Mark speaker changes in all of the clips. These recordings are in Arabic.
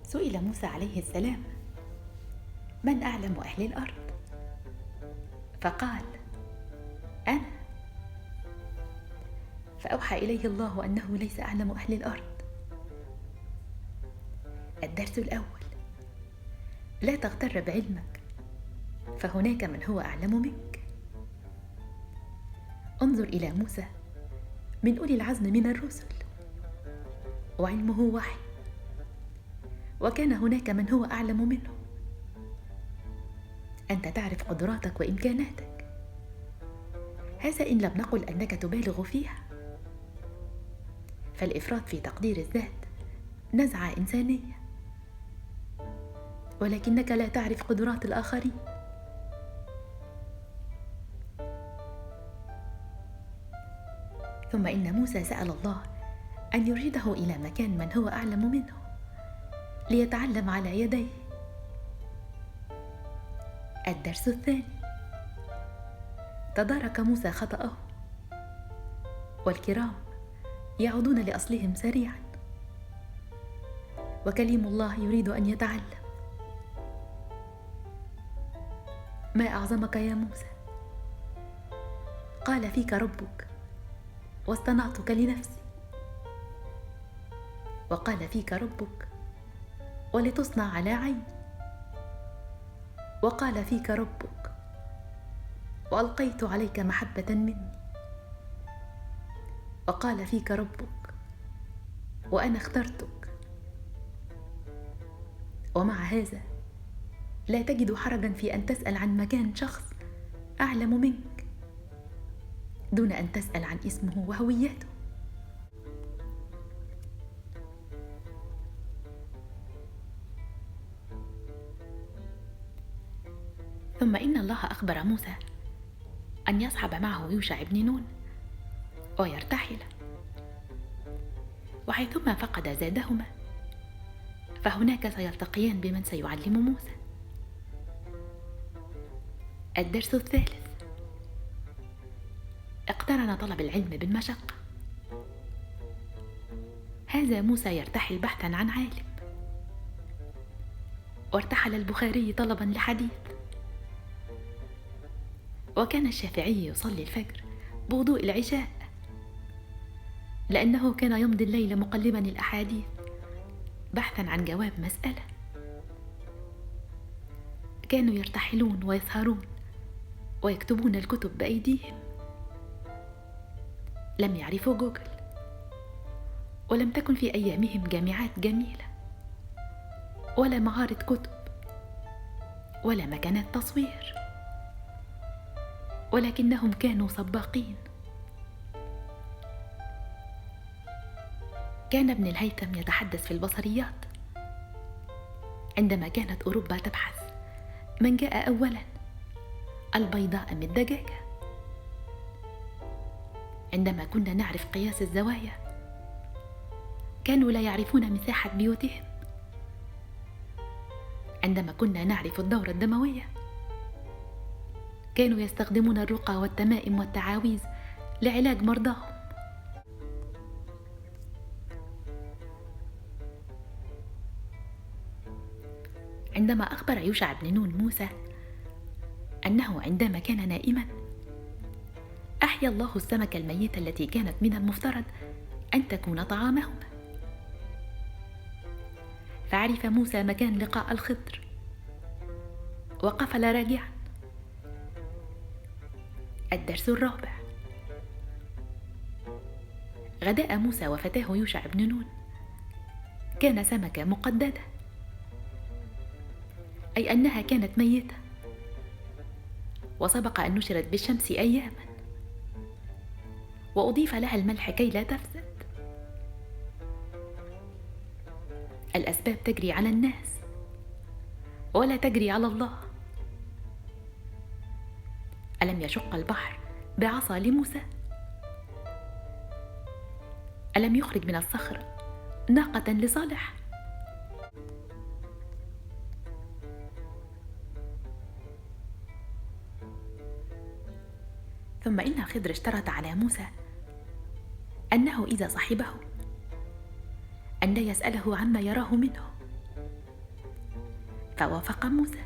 Speaker 1: سئل موسى عليه السلام: من أعلم أهل الأرض؟ فقال: أنا. فأوحى إليه الله أنه ليس أعلم أهل الأرض. الدرس الأول: لا تغتر بعلمك، فهناك من هو أعلم منك. انظر إلى موسى من أولي العزم من الرسل، وعلمه وحي، وكان هناك من هو أعلم منه. أنت تعرف قدراتك وإمكاناتك، هذا إن لم نقل أنك تبالغ فيها، فالإفراط في تقدير الذات نزعة إنسانية، ولكنك لا تعرف قدرات الآخرين. ثم إن موسى سأل الله أن يرشده إلى مكان من هو أعلم منه ليتعلم على يديه. الدرس الثاني: تدارك موسى خطأه، والكرام يعودون لأصلهم سريعا، وكليم الله يريد أن يتعلم. ما أعظمك يا موسى؟ قال: فيك ربك واصطنعتك لنفسي. وقال: فيك ربك ولتصنع على عيني. وقال: فيك ربك وألقيت عليك محبة مني. وقال: فيك ربك وأنا اخترتك. ومع هذا لا تجد حرجا في أن تسأل عن مكان شخص أعلم منك دون أن تسأل عن اسمه وهويته. ثم إن الله أخبر موسى أن يصحب معه يوشع بن نون ويرتحل، وحيثما فقد زادهما فهناك سيلتقيان بمن سيعلم موسى. الدرس الثالث: اقترن طلب العلم بالمشقة. هذا موسى يرتحل بحثا عن عالم، وارتحل البخاري طلبا لحديث، وكان الشافعي يصلي الفجر بوضوء العشاء، لأنه كان يمضي الليل مقلبا الأحاديث بحثا عن جواب مسألة. كانوا يرتحلون ويسهرون ويكتبون الكتب بأيديهم. لم يعرفوا جوجل، ولم تكن في أيامهم جامعات جميلة، ولا معارض كتب، ولا مكانات تصوير، ولكنهم كانوا سباقين. كان ابن الهيثم يتحدث في البصريات عندما كانت أوروبا تبحث من جاء أولا، البيضاء أم الدجاجة. عندما كنا نعرف قياس الزوايا كانوا لا يعرفون مساحة بيوتهم. عندما كنا نعرف الدورة الدموية كانوا يستخدمون الرقى والتمائم والتعاويذ لعلاج مرضاهم. عندما أخبر يوشع بن نون موسى أنه عندما كان نائما أحيا الله السمكة الميتة التي كانت من المفترض أن تكون طعامهما، فعرف موسى مكان لقاء الخضر وقفل راجعا. الدرس الرابع: غداء موسى وفتاه يوشع بن نون كان سمكة مقددة، أي أنها كانت ميتة وسبق أن نشرت بالشمس أياما، وأضيف لها الملح كي لا تفسد. الأسباب تجري على الناس ولا تجري على الله. ألم يشق البحر بعصا لموسى؟ ألم يخرج من الصخر ناقة لصالح؟ ثم إن الخضر اشترط على موسى أنه إذا صحبه أن لا يسأله عما يراه منه، فوافق موسى.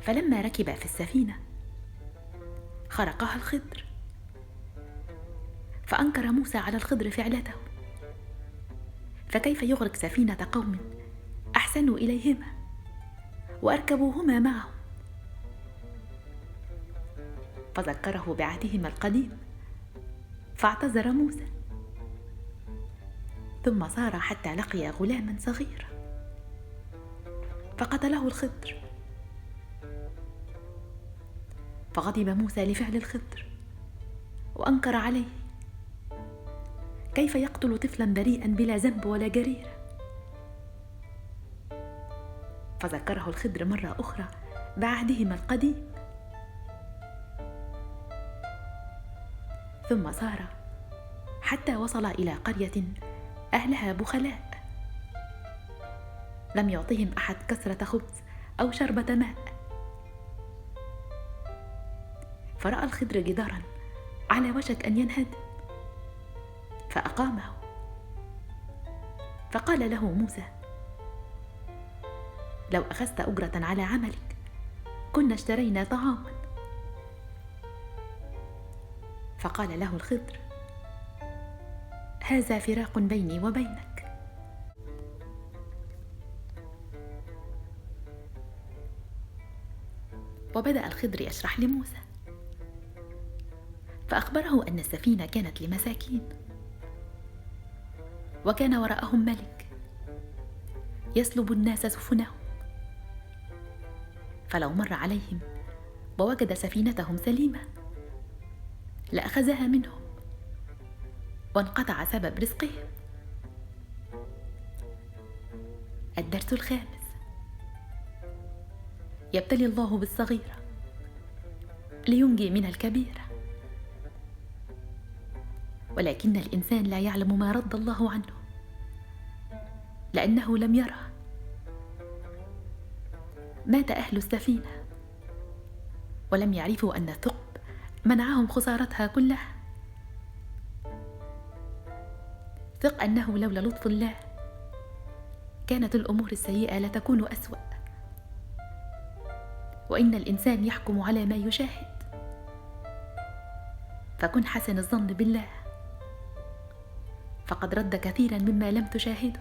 Speaker 1: فلما ركب في السفينة خرقها الخضر، فأنكر موسى على الخضر فعلته، فكيف يغرق سفينة قوم أحسنوا إليهما وأركبوهما معه؟ فذكره بعهدهما القديم فاعتذر موسى، ثم سار حتى لقي غلاما صغيرا فقتله الخضر. فغضب موسى لفعل الخضر وأنكر عليه، كيف يقتل طفلا بريئا بلا ذنب ولا جريرة؟ فذكره الخضر مرة أخرى بعهدهما القديم، ثم سار حتى وصل إلى قرية أهلها بخلاء، لم يعطهم أحد كسرة خبز أو شربة ماء. فرأى الخضر جدارا على وشك أن ينهدم فأقامه، فقال له موسى: لو أخذت أجرة على عملك كنا اشترينا طعاما. فقال له الخضر: هذا فراق بيني وبينك. وبدأ الخضر يشرح لموسى، فأخبره أن السفينة كانت لمساكين، وكان وراءهم ملك يسلب الناس سفنهم، فلو مر عليهم ووجد سفينتهم سليمة لأخذها منهم وانقطع سبب رزقهم. الدرس الخامس: يبتلي الله بالصغيرة لينجي من الكبيرة، ولكن الإنسان لا يعلم ما رد الله عنه لأنه لم يره. مات أهل السفينة ولم يعرفوا أن الثقب منعهم خسارتها كلها. ثق أنه لولا لطف الله كانت الأمور السيئة لتكون أسوأ، وإن الإنسان يحكم على ما يشاهد، فكن حسن الظن بالله فقد رد كثيرا مما لم تشاهده.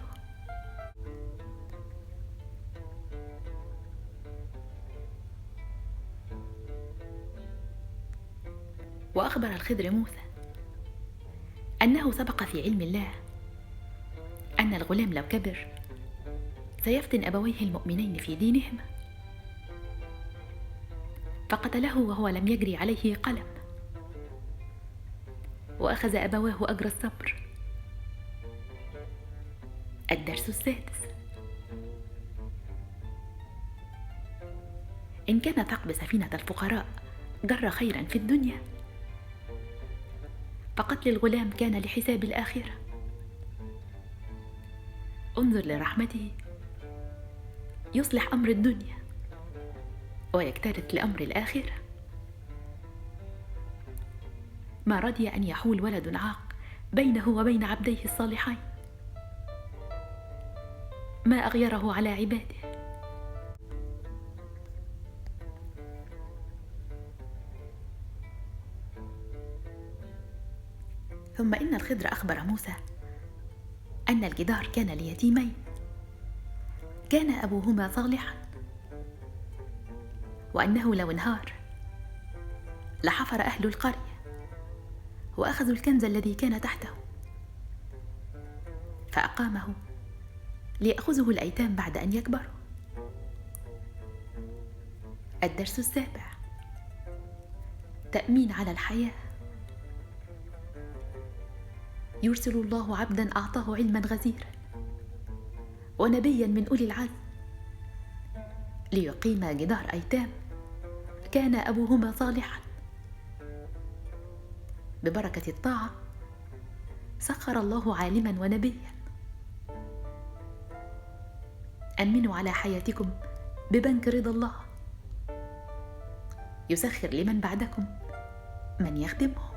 Speaker 1: وأخبر الخضر موسى أنه سبق في علم الله أن الغلام لو كبر سيفتن أبويه المؤمنين في دينهما، فقتله وهو لم يجري عليه قلم، وأخذ أبواه أجر الصبر. الدرس السادس: إن كان ثقب سفينة الفقراء جر خيرا في الدنيا، فقتل الغلام كان لحساب الآخرة. انظر لرحمته، يصلح أمر الدنيا ويكترث لأمر الآخرة. ما رضي أن يحول ولد عاق بينه وبين عبديه الصالحين، ما أغيره على عباده. ثم إن الخضر أخبر موسى أن الجدار كان ليتيمين، كان أبوهما صالحا، وأنه لو انهار لحفر أهل القرية وأخذوا الكنز الذي كان تحته، فأقامه ليأخذه الأيتام بعد أن يكبروا. الدرس السابع: تأمين على الحياة. يرسل الله عبدا أعطاه علما غزيرا ونبيا من أولي العزم ليقيم جدار أيتام كان أبوهما صالحا. ببركة الطاعة سخر الله عالما ونبيا. أمنوا على حياتكم ببنك رضا الله، يسخر لمن بعدكم من يخدمه.